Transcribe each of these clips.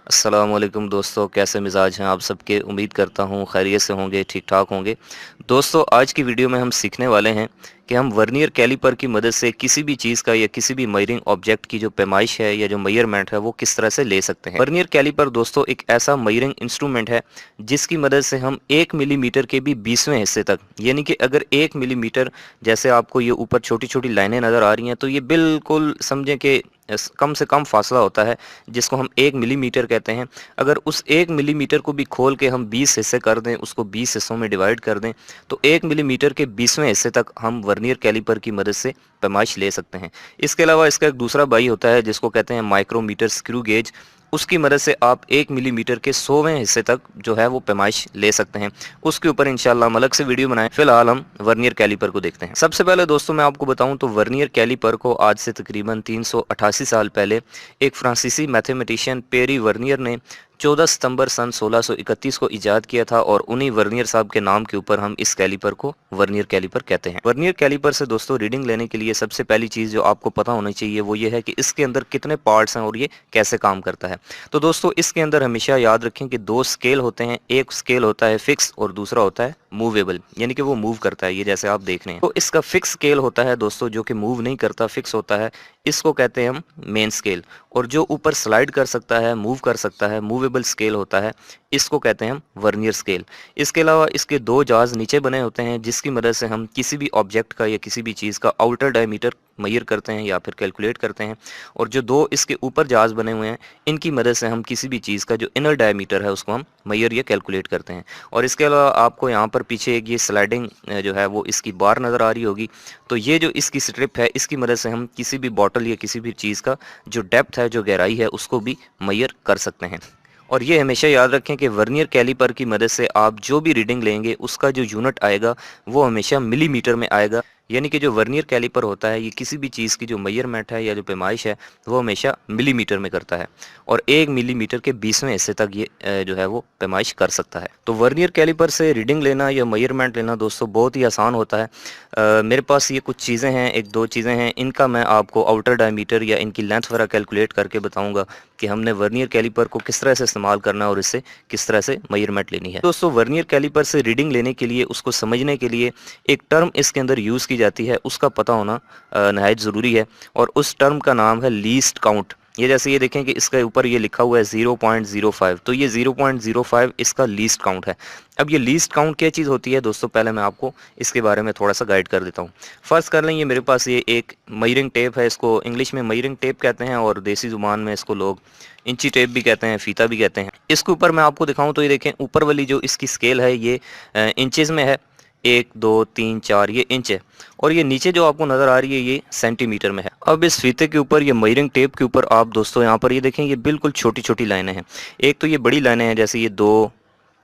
अस्सलामुअलैकुम दोस्तों, कैसे मिजाज हैं आप सबके। उम्मीद करता हूँ खैरियत से होंगे, ठीक ठाक होंगे। दोस्तों, आज की वीडियो में हम सीखने वाले हैं कि हम वर्नियर कैलिपर की मदद से किसी भी चीज़ का या किसी भी मेजरिंग ऑब्जेक्ट की जो पैमाइश है या जो मेजरमेंट है वो किस तरह से ले सकते हैं। वर्नियर कैलिपर दोस्तों एक ऐसा मेजरिंग इंस्ट्रूमेंट है जिसकी मदद से हम 1 मिलीमीटर के भी 20वें हिस्से तक, यानी कि अगर 1 मिलीमीटर, जैसे आपको ये ऊपर छोटी छोटी लाइनें नज़र आ रही हैं, तो ये बिल्कुल समझें कि कम से कम फासला होता है जिसको हम 1 मिलीमीटर कहते हैं। अगर उस 1 मिलीमीटर को भी खोल के हम 20 हिस्से कर दें, उसको 20 हिस्सों में डिवाइड कर दें, तो 1 मिलीमीटर के 20वें हिस्से तक हम वर्नियर कैलिपर की मदद से पैमाइश ले सकते हैं। इसके अलावा इसका एक दूसरा भाई होता है जिसको कहते हैं माइक्रोमीटर स्क्रू गेज। उसकी मदद से आप 1 मिलीमीटर के 100वें हिस्से तक जो है वो पैमाइश ले सकते हैं। उसके ऊपर इंशाल्लाह हम अलग से वीडियो बनाएं। फिलहाल हम वर्नियर कैलिपर को देखते हैं। सबसे पहले दोस्तों मैं आपको बताऊं तो वर्नियर कैलिपर को आज से तकरीबन 388 साल पहले एक फ्रांसीसी मैथमेटिशियन पेरी वर्नियर ने 14 सितंबर सन 1631 को इजाद किया था, और उन्हीं वर्नियर साहब के नाम के ऊपर हम इस कैलिपर को वर्नियर कैलिपर कहते हैं। वर्नियर कैलिपर से दोस्तों रीडिंग लेने के लिए सबसे पहली चीज़ जो आपको पता होनी चाहिए वो ये है कि इसके अंदर कितने पार्ट्स हैं और ये कैसे काम करता है। तो दोस्तों इसके अंदर हमेशा याद रखें कि दो स्केल होते हैं। एक स्केल होता है फिक्स और दूसरा होता है मूवेबल, यानी कि वो मूव करता है, ये जैसे आप देख रहे हैं। तो इसका फिक्स स्केल होता है दोस्तों जो कि मूव नहीं करता, फिक्स होता है, इसको कहते हैं हम मेन स्केल। और जो ऊपर स्लाइड कर सकता है, मूव कर सकता है, मूवेबल स्केल होता है, इसको कहते हैं हम वर्नियर स्केल। इसके अलावा इसके दो जाज नीचे बने होते हैं जिसकी मदद से हम किसी भी ऑब्जेक्ट का या किसी भी चीज़ का आउटर डायमीटर मेजर करते हैं या फिर कैलकुलेट करते हैं। और जो दो इसके ऊपर जाज बने हुए हैं, इनकी मदद से हम किसी भी चीज़ का जो इनर डायमीटर है उसको हम मेजर या कैलकुलेट करते हैं। और इसके अलावा आपको यहाँ पर पीछे एक ये स्लाइडिंग जो है वो इसकी बार नज़र आ रही होगी। तो ये जो इसकी स्ट्रिप है, इसकी मदद से हम किसी भी बॉटल या किसी भी चीज़ का जो डेप्थ है, जो गहराई है, उसको भी मेजर कर सकते हैं। और ये हमेशा याद रखें कि वर्नियर कैलिपर की मदद से आप जो भी रीडिंग लेंगे उसका जो यूनिट आएगा वो हमेशा मिलीमीटर में आएगा। यानी कि जो वर्नियर कैलिपर होता है ये किसी भी चीज़ की जो मेजरमेंट है या जो पैमाइश है वो हमेशा मिलीमीटर में करता है, और 1 मिलीमीटर के 20वें हिस्से तक ये जो है वो पैमाइश कर सकता है। तो वर्नियर कैलिपर से रीडिंग लेना या मेजरमेंट लेना दोस्तों बहुत ही आसान होता है। मेरे पास ये कुछ चीज़ें हैं, एक दो चीज़ें हैं, इनका मैं आपको आउटर डायमीटर या इनकी लेंथ वगैरह कैलकुलेट करके बताऊंगा कि हमने वर्नियर कैलिपर को किस तरह से इस्तेमाल करना है और इससे किस तरह से मेजरमेंट लेनी है। दोस्तों वर्नियर कैलिपर से रीडिंग लेने के लिए, उसको समझने के लिए एक टर्म इसके अंदर यूज़ की जाती है, उसका पता होना नहायत ज़रूरी है। और उस टर्म का नाम है लीस्ट काउंट। ये जैसे ये देखें कि इसके ऊपर ये लिखा हुआ है 0.05, तो ये 0.05 इसका लीस्ट काउंट है। अब ये लीस्ट काउंट क्या चीज़ होती है दोस्तों, पहले मैं आपको इसके बारे में थोड़ा सा गाइड कर देता हूँ। फर्स्ट कर लें, ये मेरे पास ये एक मेजरिंग टेप है, इसको इंग्लिश में मेजरिंग टेप कहते हैं और देसी ज़ुबान में इसको लोग इंची टेप भी कहते हैं, फीता भी कहते हैं। इसके ऊपर मैं आपको दिखाऊं तो ये देखें, ऊपर वाली जो इसकी स्केल है ये इंचेस में है, 1 2 3 4 ये इंच है, और ये नीचे जो आपको नज़र आ रही है ये सेंटीमीटर में है। अब इस फीते के ऊपर, ये मेजरिंग टेप के ऊपर आप दोस्तों यहाँ पर ये देखें, ये बिल्कुल छोटी छोटी लाइनें हैं। एक तो ये बड़ी लाइनें हैं जैसे ये 2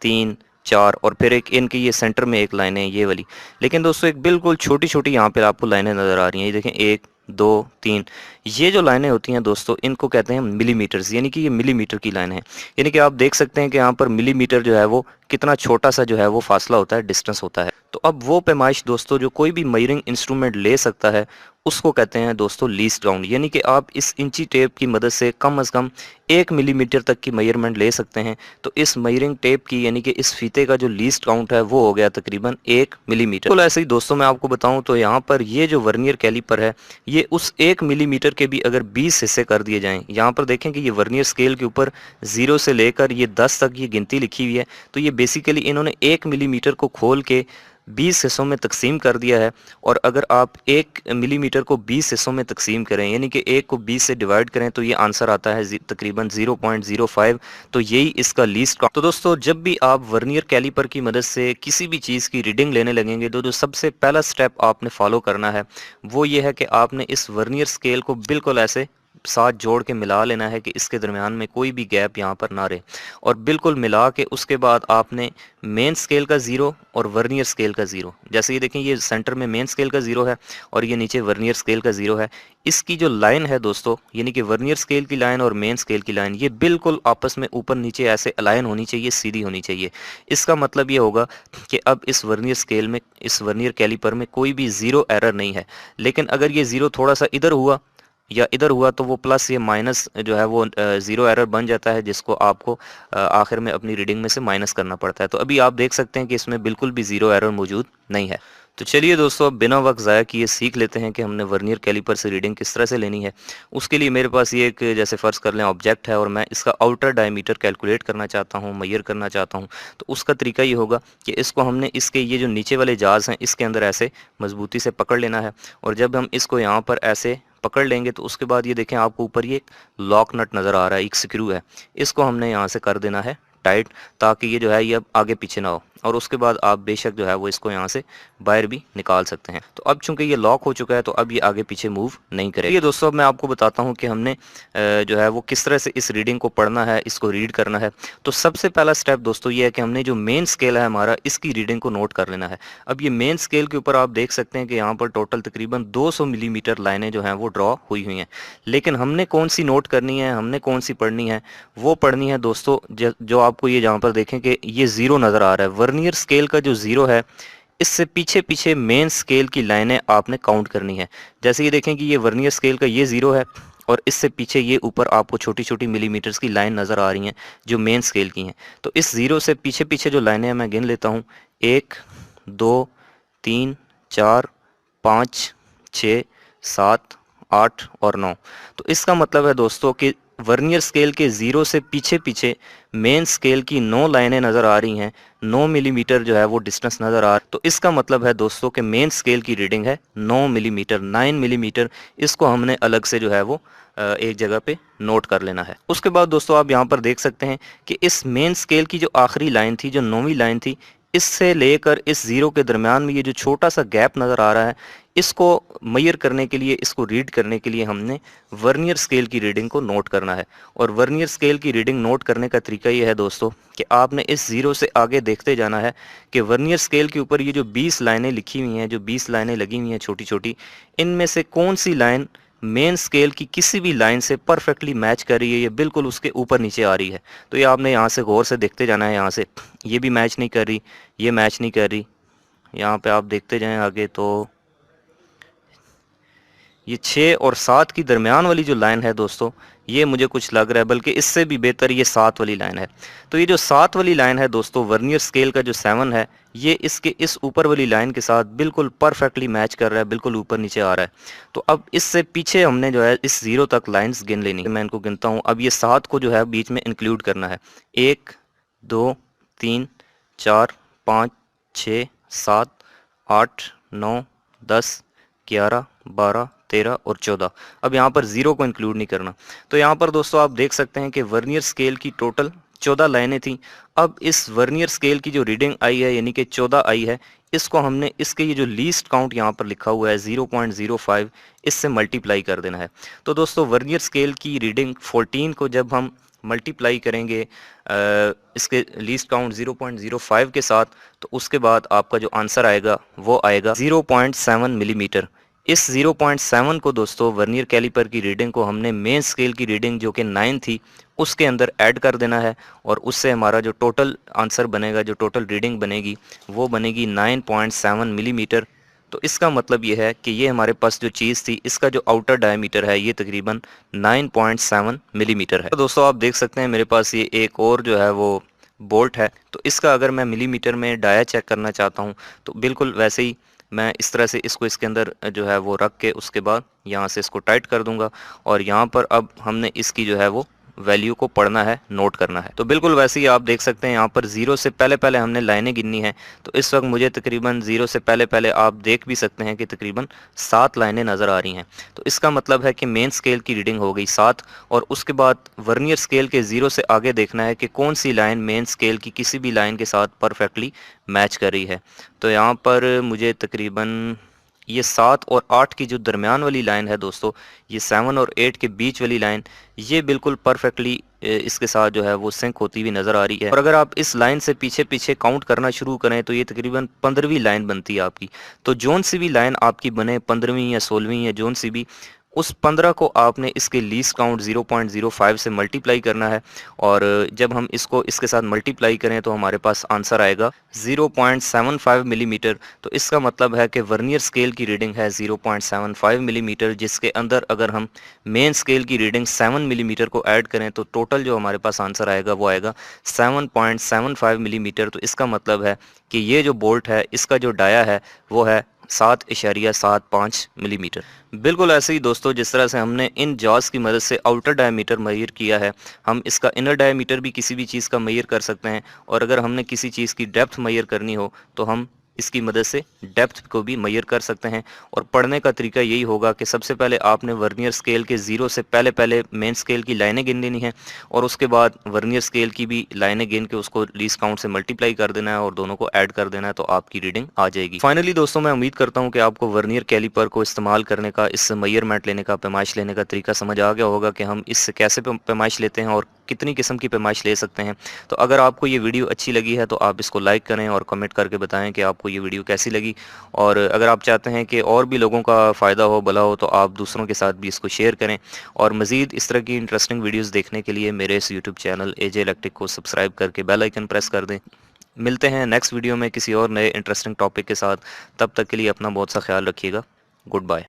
3 4, और फिर एक इनकी ये सेंटर में एक लाइन है ये वाली। लेकिन दोस्तों एक बिल्कुल छोटी छोटी यहाँ पर आपको लाइनें नज़र आ रही हैं, ये देखें 1 2 3। ये जो लाइनें होती हैं दोस्तों इनको कहते हैं मिलीमीटर्स, यानी कि ये मिलीमीटर की लाइन है। यानी कि आप देख सकते हैं कि यहाँ पर मिलीमीटर जो है वो कितना छोटा सा जो है वो फासला होता है, डिस्टेंस होता है। तो अब वो पैमाइश दोस्तों जो कोई भी मेजरिंग इंस्ट्रूमेंट ले सकता है उसको कहते हैं दोस्तों लीस्ट काउंट। यानी कि आप इस इंची टेप की मदद से कम कम 1 मिलीमीटर तक की मेजरमेंट ले सकते हैं। तो इस मेजरिंग टेप की यानी कि इस फीते का जो लीस्ट काउंट है वो हो गया तकरीबन 1 मिलीमीटर। तो ऐसे ही दोस्तों मैं आपको बताऊं तो यहाँ पर ये जो वर्नियर कैलिपर है ये उस 1 मिलीमीटर के भी अगर 20 हिस्से कर दिए जाएं, यहाँ पर देखें कि ये वर्नियर स्केल के ऊपर 0 से लेकर ये 10 तक ये गिनती लिखी हुई है। तो ये बेसिकली इन्होंने 1 मिलीमीटर को खोल के 20 हिस्सों में तकसीम कर दिया है। और अगर आप 1 मिलीमीटर को 20 हिस्सों में तकसीम करें, यानी कि 1 को 20 से डिवाइड करें, तो ये आंसर आता है तकरीबन 0.05। तो यही इसका लीस्ट काउंट। तो दोस्तों जब भी आप वर्नियर कैलिपर की मदद से किसी भी चीज़ की रीडिंग लेने लगेंगे तो जो सबसे पहला स्टेप आपने फॉलो करना है वो ये है कि आपने इस वर्नियर स्केल को बिल्कुल ऐसे साथ जोड़ के मिला लेना है कि इसके दरमियान में कोई भी गैप यहाँ पर ना रहे, और बिल्कुल मिला के उसके बाद आपने मेन स्केल का 0 और वर्नियर स्केल का 0, जैसे ये देखें ये सेंटर में मेन स्केल का 0 है और ये नीचे वर्नियर स्केल का 0 है। इसकी जो लाइन है दोस्तों, यानी कि वर्नियर स्केल की लाइन और मेन स्केल की लाइन, ये बिल्कुल आपस में ऊपर नीचे ऐसे अलाइन होनी चाहिए, सीधी होनी चाहिए। इसका मतलब ये होगा कि अब इस वर्नियर स्केल में, इस वर्नियर कैलिपर में कोई भी 0 एरर नहीं है। लेकिन अगर ये 0 थोड़ा सा इधर हुआ या इधर हुआ तो वो प्लस या माइनस जो है वो ज़ीरो एरर बन जाता है, जिसको आपको आखिर में अपनी रीडिंग में से माइनस करना पड़ता है। तो अभी आप देख सकते हैं कि इसमें बिल्कुल भी ज़ीरो एरर मौजूद नहीं है। तो चलिए दोस्तों, अब बिना वक्त ज़ाया किए सीख लेते हैं कि हमने वर्नियर कैलिपर से रीडिंग किस तरह से लेनी है। उसके लिए मेरे पास ये एक, जैसे फ़र्ज़ कर लें, ऑब्जेक्ट है और मैं इसका आउटर डायमीटर कैलकुलेट करना चाहता हूँ, मेजर करना चाहता हूँ। तो उसका तरीका ये होगा कि इसको हमने इसके ये जो नीचे वाले जाज़ हैं इसके अंदर ऐसे मजबूती से पकड़ लेना है, और जब हम इसको यहाँ पर ऐसे पकड़ लेंगे तो उसके बाद ये देखें आपको ऊपर ये लॉक नट नज़र आ रहा है, एक स्क्रू है, इसको हमने यहाँ से कर देना है टाइट, ताकि ये जो है ये अब आगे पीछे ना हो। और उसके बाद आप बेशक जो है वो इसको यहाँ से बाहर भी निकाल सकते हैं। तो अब चूंकि ये लॉक हो चुका है तो अब ये आगे पीछे मूव नहीं करेगा। ये दोस्तों, अब मैं आपको बताता हूँ कि हमने जो है वो किस तरह से इस रीडिंग को पढ़ना है, इसको रीड करना है। तो सबसे पहला स्टेप दोस्तों ये है कि हमने जो मेन स्केल है हमारा, इसकी रीडिंग को नोट कर लेना है। अब ये मेन स्केल के ऊपर आप देख सकते हैं कि यहाँ पर टोटल तकरीबन 200 मिलीमीटर लाइनें जो हैं वो ड्रॉ हुई हुई हैं। लेकिन हमने कौन सी नोट करनी है, हमने कौन सी पढ़नी है, वो पढ़नी है दोस्तों जो आपको ये जहाँ पर देखें कि ये ज़ीरो नज़र आ रहा है, वर्नियर स्केल का जो ज़ीरो है, इससे पीछे पीछे मेन स्केल की लाइनें आपने काउंट करनी है। जैसे ये देखें कि ये वर्नियर स्केल का ये ज़ीरो है और इससे पीछे ये ऊपर आपको छोटी छोटी मिलीमीटर्स की लाइन नज़र आ रही हैं जो मेन स्केल की हैं। तो इस ज़ीरो से पीछे पीछे जो लाइनें हैं मैं गिन लेता हूँ, 1 2 3 4 5 6 7 8 और 9। तो इसका मतलब है दोस्तों कि वर्नियर स्केल के ज़ीरो से पीछे पीछे मेन स्केल की 9 लाइनें नज़र आ रही हैं, 9 मिलीमीटर जो है वो डिस्टेंस नज़र आ रहा है। तो इसका मतलब है दोस्तों कि मेन स्केल की रीडिंग है 9 मिलीमीटर, 9 मिलीमीटर। इसको हमने अलग से जो है वो एक जगह पे नोट कर लेना है। उसके बाद दोस्तों आप यहाँ पर देख सकते हैं कि इस मेन स्केल की जो आखिरी लाइन थी, जो 9वीं लाइन थी, इससे लेकर इस ज़ीरो के दरमियान में ये जो छोटा सा गैप नज़र आ रहा है, इसको मेजर करने के लिए, इसको रीड करने के लिए हमने वर्नियर स्केल की रीडिंग को नोट करना है। और वर्नियर स्केल की रीडिंग नोट करने का तरीका ये है दोस्तों कि आपने इस ज़ीरो से आगे देखते जाना है कि वर्नियर स्केल के ऊपर ये जो 20 लाइनें लिखी हुई हैं, जो 20 लाइनें लगी हुई हैं छोटी छोटी, इनमें से कौन सी लाइन मेन स्केल की किसी भी लाइन से परफेक्टली मैच कर रही है, ये बिल्कुल उसके ऊपर नीचे आ रही है। तो ये आपने यहाँ से गौर से देखते जाना है। यहाँ से ये भी मैच नहीं कर रही, ये मैच नहीं कर रही, यहाँ पे आप देखते जाएं आगे। तो ये 6 और 7 की दरमियान वाली जो लाइन है दोस्तों, ये मुझे कुछ लग रहा है, बल्कि इससे भी बेहतर ये 7 वाली लाइन है। तो ये जो 7 वाली लाइन है दोस्तों, वर्नियर स्केल का जो 7 है, ये इसके इस ऊपर वाली लाइन के साथ बिल्कुल परफेक्टली मैच कर रहा है, बिल्कुल ऊपर नीचे आ रहा है। तो अब इससे पीछे हमने जो है इस ज़ीरो तक लाइन्स गिन लेनी है। मैं इनको गिनता हूँ। अब ये 7 को जो है बीच में इंक्लूड करना है। 1 2 3 4 5 6 7 8 9 10 11 12 13 और 14। अब यहाँ पर ज़ीरो को इंक्लूड नहीं करना। तो यहाँ पर दोस्तों आप देख सकते हैं कि वर्नियर स्केल की टोटल 14 लाइनें थी। अब इस वर्नियर स्केल की जो रीडिंग आई है, यानी कि 14 आई है, इसको हमने इसके ये जो लीस्ट काउंट यहाँ पर लिखा हुआ है 0.05, इससे मल्टीप्लाई कर देना है। तो दोस्तों वर्नियर स्केल की रीडिंग 14 को जब हम मल्टीप्लाई करेंगे इसके लीस्ट काउंट 0.05 के साथ, तो उसके बाद आपका जो आंसर आएगा वो आएगा 0.7 मिलीमीटर। इस 0.7 को दोस्तों वर्नियर कैलिपर की रीडिंग को हमने मेन स्केल की रीडिंग जो कि 9 थी उसके अंदर ऐड कर देना है, और उससे हमारा जो टोटल आंसर बनेगा, जो टोटल रीडिंग बनेगी, वो बनेगी 9.7 मिलीमीटर। तो इसका मतलब ये है कि ये हमारे पास जो चीज़ थी, इसका जो आउटर डायमीटर है ये तकरीबन 9.7 मिलीमीटर है। तो दोस्तों आप देख सकते हैं मेरे पास ये एक और जो है वो बोल्ट है। तो इसका अगर मैं मिलीमीटर में डाया चेक करना चाहता हूँ तो बिल्कुल वैसे ही मैं इस तरह से इसको इसके अंदर जो है वो रख के उसके बाद यहाँ से इसको टाइट कर दूंगा, और यहाँ पर अब हमने इसकी जो है वो वैल्यू को पढ़ना है, नोट करना है। तो बिल्कुल वैसे ही आप देख सकते हैं यहाँ पर ज़ीरो से पहले पहले हमने लाइनें गिननी है। तो इस वक्त मुझे तकरीबन ज़ीरो से पहले पहले आप देख भी सकते हैं कि तकरीबन 7 लाइनें नज़र आ रही हैं। तो इसका मतलब है कि मेन स्केल की रीडिंग हो गई 7, और उसके बाद वर्नियर स्केल के ज़ीरो से आगे देखना है कि कौन सी लाइन मेन स्केल की किसी भी लाइन के साथ परफेक्टली मैच कर रही है। तो यहाँ पर मुझे तकरीबन ये 7 और 8 की जो दरमियान वाली लाइन है दोस्तों, ये 7 और 8 के बीच वाली लाइन, ये बिल्कुल परफेक्टली इसके साथ जो है वो सिंक होती हुई नज़र आ रही है। और अगर आप इस लाइन से पीछे पीछे काउंट करना शुरू करें तो ये तकरीबन 15वीं लाइन बनती है आपकी। तो जोन सी भी लाइन आपकी बने, 15वीं या 16वीं या जोन सी भी, उस 15 को आपने इसके लीस्ट काउंट 0.05 से मल्टीप्लाई करना है, और जब हम इसको इसके साथ मल्टीप्लाई करें तो हमारे पास आंसर आएगा 0.75 मिलीमीटर। तो इसका मतलब है कि वर्नियर स्केल की रीडिंग है 0.75 मिलीमीटर, जिसके अंदर अगर हम मेन स्केल की रीडिंग 7 मिलीमीटर को ऐड करें तो टोटल जो हमारे पास आंसर आएगा वो आएगा 7.75 मिलीमीटर। तो इसका मतलब है कि ये जो बोल्ट है इसका जो डाया है वो है 7.75 मिलीमीटर। बिल्कुल ऐसे ही दोस्तों, जिस तरह से हमने इन जॉस की मदद से आउटर डायमीटर मेजर किया है, हम इसका इनर डायमीटर भी किसी भी चीज़ का मेजर कर सकते हैं। और अगर हमने किसी चीज़ की डेप्थ मेजर करनी हो तो हम इसकी मदद से डेप्थ को भी मेजर कर सकते हैं। और पढ़ने का तरीका यही होगा कि सबसे पहले आपने वर्नियर स्केल के ज़ीरो से पहले पहले मेन स्केल की लाइनें गिन लेनी है, और उसके बाद वर्नियर स्केल की भी लाइनें गिन के उसको लीस्ट काउंट से मल्टीप्लाई कर देना है और दोनों को ऐड कर देना है, तो आपकी रीडिंग आ जाएगी। फाइनली दोस्तों, मैं उम्मीद करता हूँ कि आपको वर्नियर कैलिपर को इस्तेमाल करने का, इस मेजरमेंट लेने का, पैमाइश लेने का तरीका समझ आ गया होगा कि हम इससे कैसे पैमाइश लेते हैं और कितनी किस्म की पैमाइश ले सकते हैं। तो अगर आपको ये वीडियो अच्छी लगी है तो आप इसको लाइक करें और कमेंट करके बताएं कि आपको ये वीडियो कैसी लगी। और अगर आप चाहते हैं कि और भी लोगों का फ़ायदा हो, भला हो, तो आप दूसरों के साथ भी इसको शेयर करें। और मज़ीद इस तरह की इंटरेस्टिंग वीडियोज़ देखने के लिए मेरे इस यूट्यूब चैनल AJ इलेक्ट्रिक को सब्सक्राइब करके बेल आइकन प्रेस कर दें। मिलते हैं नेक्स्ट वीडियो में किसी और नए इंटरेस्टिंग टॉपिक के साथ। तब तक के लिए अपना बहुत सा ख्याल रखिएगा। Good bye.